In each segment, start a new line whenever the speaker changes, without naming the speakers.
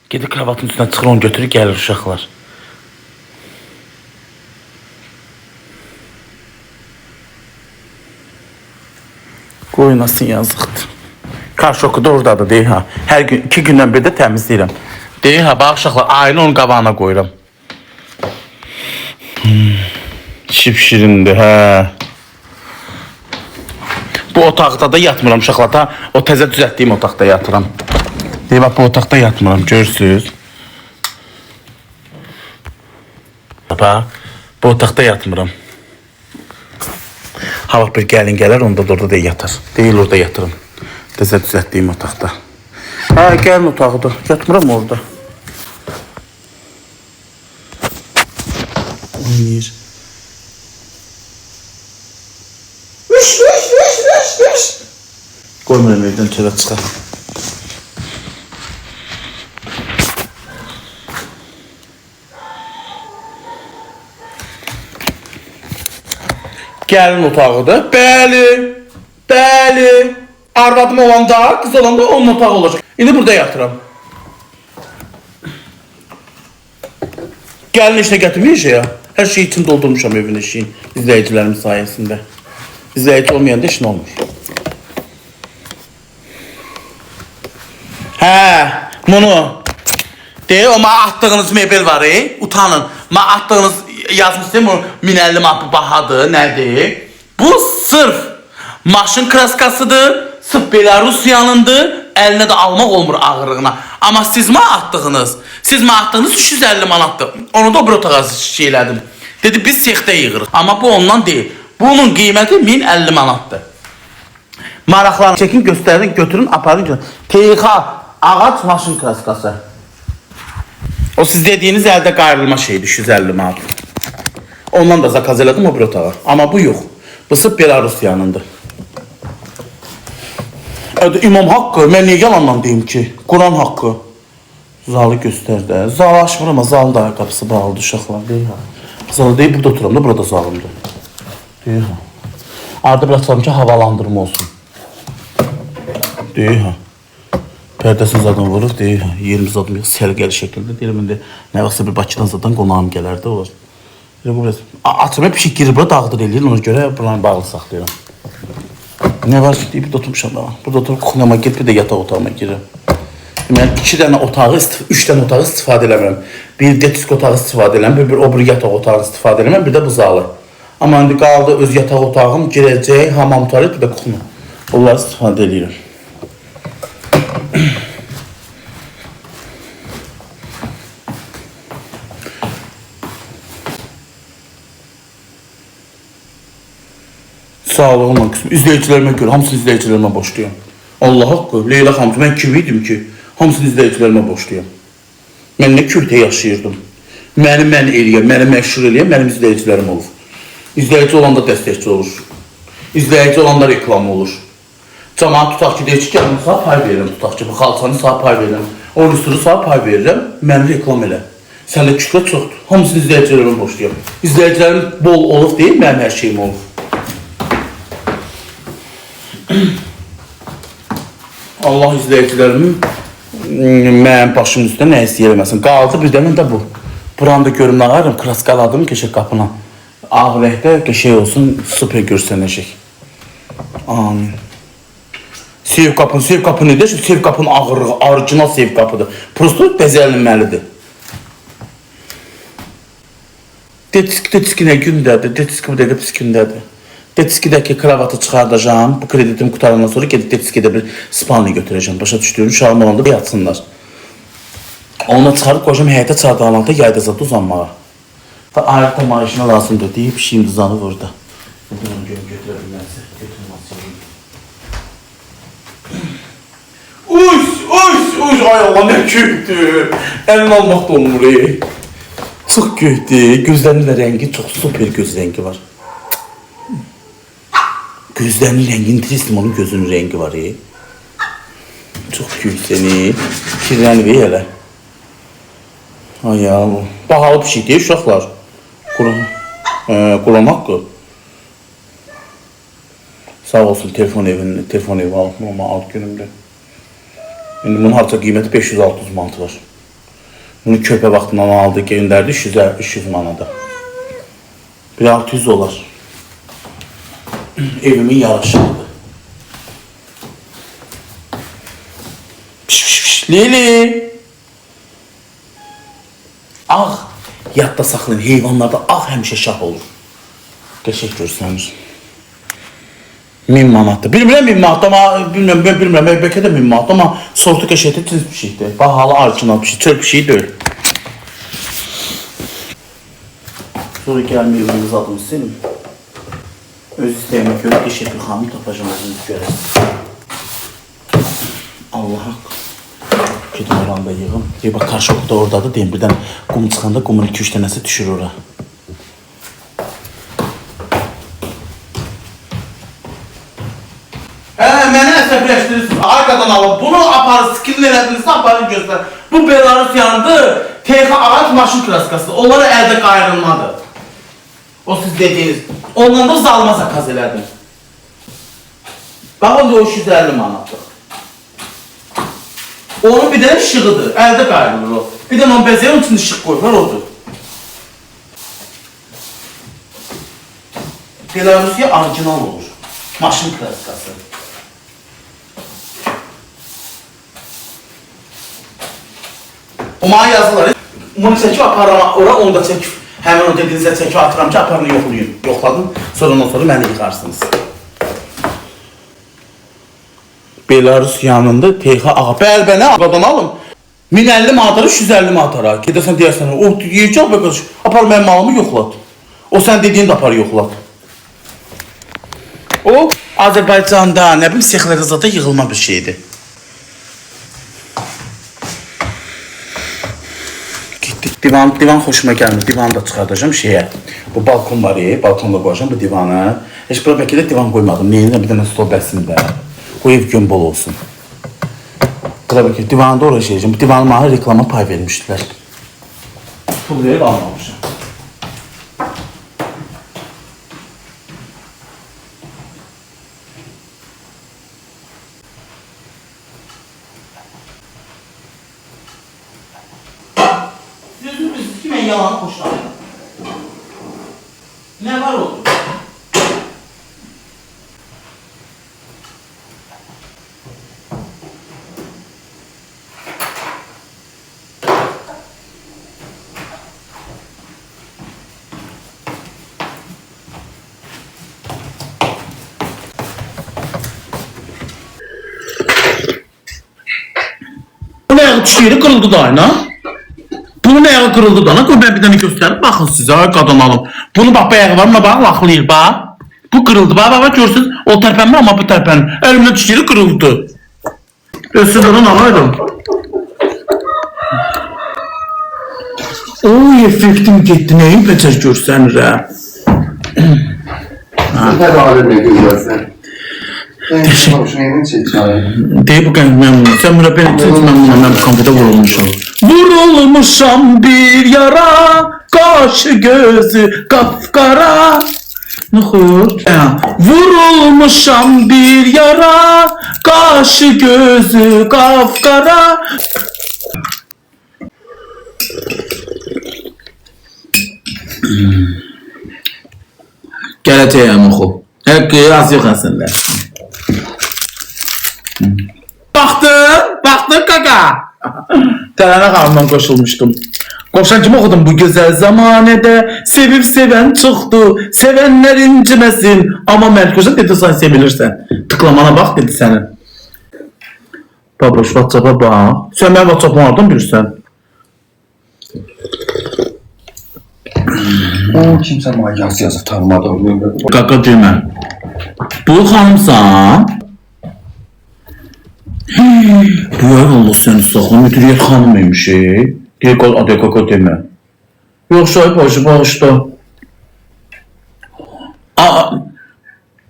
Gedib kravatın üstüne çıxır, onu götürür, gəlir uşaqlar. Qoyunasın yazıqdır. Karşoku da oradadır, deyil ha. Hər gün, 2 gündən bir də təmizləyirəm. Deyil ha, bax uşaqlar, ayını onun qabağına qoyuram. Şipşirindir, hə. Bu otaqda da yatmıram uşaqlar, da. O təzə düzəltdiyim otaqda yatıram. Deyil, bax, bu otaqda yatmıram, görürsünüz. Bax, bu otaqda yatmıram. Hava bir gəlin gələr, onda da orada da yatar. Deyil, orada yatırım. Təzə düzəltdiyim otaqda. Hə, gəlin otaqda. Yatmıram orada. Oynayır. Qoymuram evdən çölə çıxar. Gəlin otağıdır. Bəli. Bəli. Arvadım olanda, kız olanda onun otağı olacaq. İndi burada yatıram. Gəlin işlə gətirmiş ya. Hər şey için doldurmuşam evin işini. İzləyicilərim sayəsində. İzləyici olmayanda işin olmur. Hə, bunu. Deyil, o mənə atdığınız mebel var, utanın. Mənə atdığınız yazmışsın, bu 1050 manat bahadır, nədir? Bu sırf maşın kraskasıdır, sırf Belarusiyanındır, əlinə də almaq olmur ağırlığına. Amma siz mənə atdığınız 350 manatdır. Onu da o bir otağa şey elədim. Dedi, biz sexdə yığırıq. Amma bu ondan deyil. Bunun qiyməti 1050 manatdır. Maraqlarını çəkin, göstərin, götürün, aparın. TX ağac maşın kraskası. O siz dediğiniz elde qayrılma şeydi, 350 manat. Ondan da zakaz elədim o bir otağa. Amma bu yox. Bu sırf Belarusiyanındır. İmam haqqı, mən niyə yalandan deyim ki? Quran haqqı. Zalı göstərdə. Zalı açmır ama zal da ayaqqabısı bağlıdır uşaqlar. Deyil ha. Zalı deyil, burada oturam da, burada zalımdır. Deyil ha. Arada bir açalım ki, havalandırma olsun. Deyil ha. Pərdəsini zaten vurub, deyil ha. Yerimiz zaten sərgəli şəkildə. Deyil, mən də nə vaxtsa bir Bakıdan zaten qonağım gələrdi, olur. Açıma bir şey girir, burada dağıdır eləyir, ona görə buranı bağlı saxlayıram. Ne var ki, deyib, burada oturmuşam da. Burada oturup kuxnyama girib, bir də yataq otağıma girirəm. Mən 2 dənə otağı, 3 dənə otağı istifadə eləmirəm. Bir detisk otağı istifadə eləmirəm, bir o bir yataq otağı istifadə eləmirəm, bir də bu zalı. Amma indi qaldı öz yataq otağım, girəcək, hamam tualet, bir də kuxnu. Onları istifadə edirəm. Sağlığımla kısmı. İzləyicilərimə görə, hamısını izləyicilərimə boşluyam. Allah haqqı, Leyla xanım, mən kim idim ki? Hamısını izləyicilərimə boşluyam. Mən nə kürtə yaşayırdım. Məni eləyəm, məni məşhur eləyəm, mənim izləyicilərim olur. İzləyici olanda dəstəkçi olur. İzləyici olanda reklam olur. Cəmaat tutaq ki, deyir ki, gəlin sağ pay verirəm, tutaq ki, bu xalçanı sağ pay verirəm. O rüsuru sağ pay verirəm, məni reklam elə. Səndə kütlə çoxdur. Hamısını izləyicilərimə boşluyam. İzləyicilərim bol olub deyil, mənim hər şeyim olur. Allah izləyicilərimin mənim başımın üstündə nə istəyir eləməsin. Qaldı bir də mən də bu. Buranı da görüm ağarım, kraskaladım keçək qapına. Ağ rəhdə qəşək olsun, super görsənəcək. Amin. Sev qapı nedir? Sev qapının ağırlığı, orijinal sev qapıdır. Prosto bəzəlinməlidir. Detiski nə gündədir? Detiski bu dəqiqə pis gündədir. Detiskidəki kravatı çıxardacağım. Bu kreditim qutarandan sonra gedib detiskidə bir spalni götürəcəm. Başa düşdüyüm, uşağım olanda yatsınlar. Onu çıxarıb qoyacağım həyətə çardağlamaqda yayda zat uzanmağa. Ayaqda maaşına lazımdır deyib şimdi zanı burada. Buradan götürə bilmənsə, götürməsiyim. Uy, ay Allah, nə köydür. Əlin almaq da olmur. Çox köydür. Gözlərinin də rəngi çox super göz rəngi var. Gözlərinin rəngini tristim, onun gözünün rəngi var. Çox köy seni. Kirlənib elə. Ay ya, bahalı bir şey deyil uşaqlar. Quran haqqı. Sağ olsun telefon evi alıb, normal alt günümdə. İndi bunun harca qiyməti 500-600 manat var. Bunu köpə vaxtından aldı, göndərdi 300 manada. Bir 600 olar. Evimin yaraşıqdır. Lili. Ağ. Yadda saxlayın. Heyvanlarda ağ həmişə şah olur. Qəşək görsənir. 1000 manatdır. Bilmirəm 1000 manat ama bilmirəm. Bəlkə də 1000 manat ama sortu qəşəkdə tez bir şeydir. Bahalı orijinal bir şey, çöl bir şey deyil. Sonra gəlməyib yıldız adımı silin. Öz istəyimə görə qəşək bir xanım tapacağım özünüz görəsiniz. Allah haqq. Gedim oranda yığım. Bak karşı oku da oradadır deyim. Birdən qum çıxanda qumun 2-3 dənəsi düşür ora. Məni əsəbləşdirirsiniz. Arkadan alın. Bunu aparın, skillin elədinizsə aparın göstər. Bu Belarus yanıdır. TX ağaç maşın klaskasıdır. Onlara əldə qayrılmadır. O siz dediğiniz. Ondan da zalma zakaz elədim. Baxın da o 350 manatdır. Onun bir dənə işığıdır. Əldə qayrılır o. Bir dənə onun bəzəyə onun üçün işıq qoyurlar odur. Belarusiya orijinal olur. Maşın klaskası. O mənə yazılar. Bunu çəkib aparam, ora onu da çəkib. Həmin o dediyinizə çəkib atıram ki, aparını yoxlayın. Yoxladım, ondan sonra məni yıxarsınız. Belarus yanında TX ağa. Bəlbəni ağadan alım. 1050 manatları 350 manatlara. Gedəsən deyərsən, o yiyəcək be qardaş. Apar mənim malımı yoxlat. O sən dediyin də apar yoxlat. O Azərbaycanda nə bilim sexlərizada yığılma bir şeydir. Gittik divan xoşuma gəlmir. Divanı da çıxardacağım şeyə. Bu balkon var ya, balkonda qoyacağım bu divanı. Heç bura bəlkə də divan qoymadım. Neyinə bir dənə stol bəsində. O ev gün bol olsun. Bura ki divanda uğraşacağım. Bu divanı bana reklama pay vermiştiler. Pul verip almamışım. Sözümüz kime yalan hoşlanır? Ne var oldu? Bunun ayağı düştüyeri kırıldı da ayna. Bunun ayağı kırıldı da ayna. Ben bir tane gösterip bakın size qadın alım. Bunu bak bu ayağı var mı bak laxlayır bak. Bu kırıldı bak görsün. O tərpənmə ama bu tərpənmə. Elimden düştüyeri kırıldı. Ösüdürün alaydım. Oy efektim gitti. Neyin peçer görsənir ha?
Sen alemine görüyorsun.
Deyip bu memnunum. Sen buna beni tez memnunum. Ben bu kampüde vurulmuşum. Vurulmuşam bir yara. Kaşı gözü kapkara. Nuhur. Vurulmuşam bir yara. Kaşı gözü kapkara. Gələcəyəm oxu. Həqqı az yox əslində. Baktın kaka. Tərənə xanımdan qoşulmuşdum. Qoşan kimi oxudum bu gözəl zamanədə. Sevib sevən çoxdur, sevənlər inciməsin. Amma Mərközə dedi sən sevilirsən. Tıklamana bax dedi sənin. Baboş, WhatsApp'a bax. Sən mənim WhatsApp'ım oradan bilirsən.
O kimse mayası yazıp tanımadı.
Kaka demə. Bu xanımsan? Bu yer Allah səni saxla, müdiriyyət xanımıymış. Deyək, adı kaka demə. Yoxsa bağışda.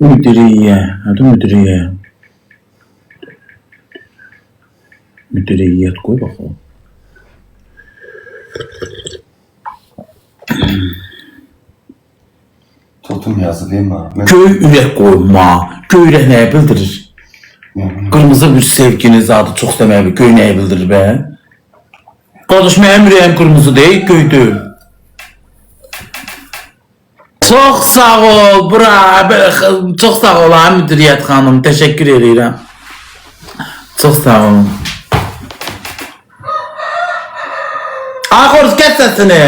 Müdiriyyə, adı müdiriyyə. Müdiriyyət qoy baxalım.
Tutum yazı değil mi?
Göy ürək qoyma. Göy ürək nəyə bildirir? Qırmızı bir sevginiz adı çox deməyə göy nəyə bildirir be? Qardaş, mənim ürəyim qırmızı deyil, göydür. Çox sağ ol, bura, çox sağ ol, müdiriyyət xanım, təşəkkür edirəm. Çox sağ olun. Xoruz, kəs səsini.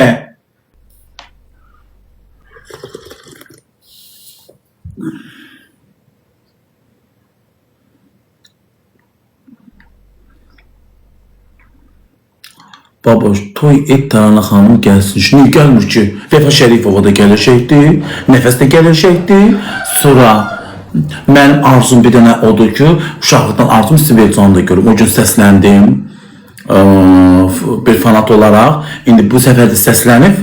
Babaş, toy et Tarana xanım gəlsin. Şimdi gəlmir ki, Vəfa Şərifova da gələcəkdi, Nəfəs də gələcəkdi. Sonra mənim arzum bir dənə odur ki, uşaqlıqdan arzum Sibelcanı da görüm. O gün səsləndim bir fanat olaraq. İndi bu səfər də səslənib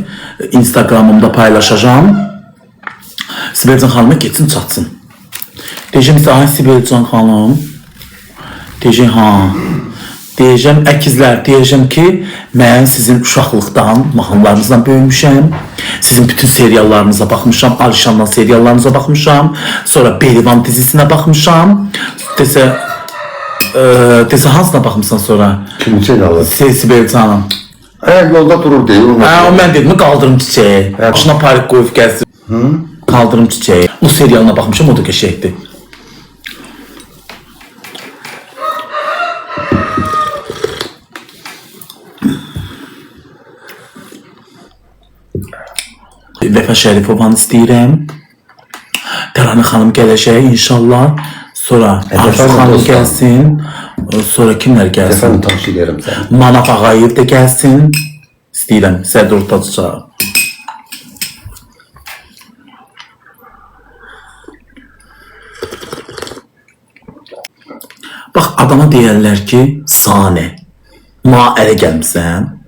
Instagramımda paylaşacağım. Sibelcan xanıma geçsin, çatsın. Deyəcəm, ay Sibelcan xanım. Deyəcəm, ha. Deyəcəm, əkizlər, deyəcəm ki, mən sizin uşaqlıqdan, mahnılarınızdan böyümüşəm. Sizin bütün seriallarınıza baxmışam, Alişandan seriallarınıza baxmışam. Sonra Berivan dizisinə baxmışam. Desə hansına baxmışsan sonra?
Kim serialı?
Sibelcanım.
Yolda durur deyil.
O mən dedim, qaldırım çiçeği. Başına parik qoyub gəlsin. Qaldırım çiçeği. O serialına baxmışam, o da qəşəkdir. Vəfa Şərifovanı istəyirəm. Tarana xanım gələcək inşallah. Sonra Arzu xanım gəlsin. Sonra kimlər gəlsin?
Efendim tavsiye ederim seni.
Manaf Ağayev də gəlsin. İstəyirəm. Sədr Ortaçça. Bax, adama deyərlər ki, Sane, ma ələ gəlmişsən.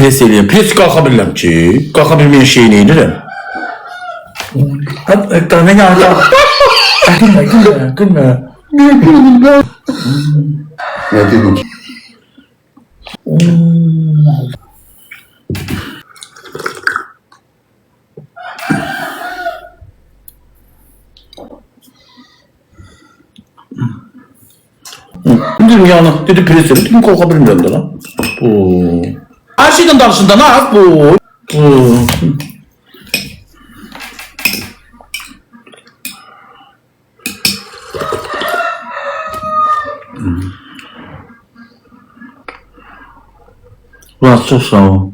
Pres eləyəm. Pres qalxa bilirəm ki, qalxa bilməyən şeyini edirəm. Ne geldi? Gülme.
Ne dedin ki?
Dedim yani, dedi pres eləyəm, dedim qalxa bilmirəm də lan. Her şeyden danışında ne yap bu? Burası çok sağ ol.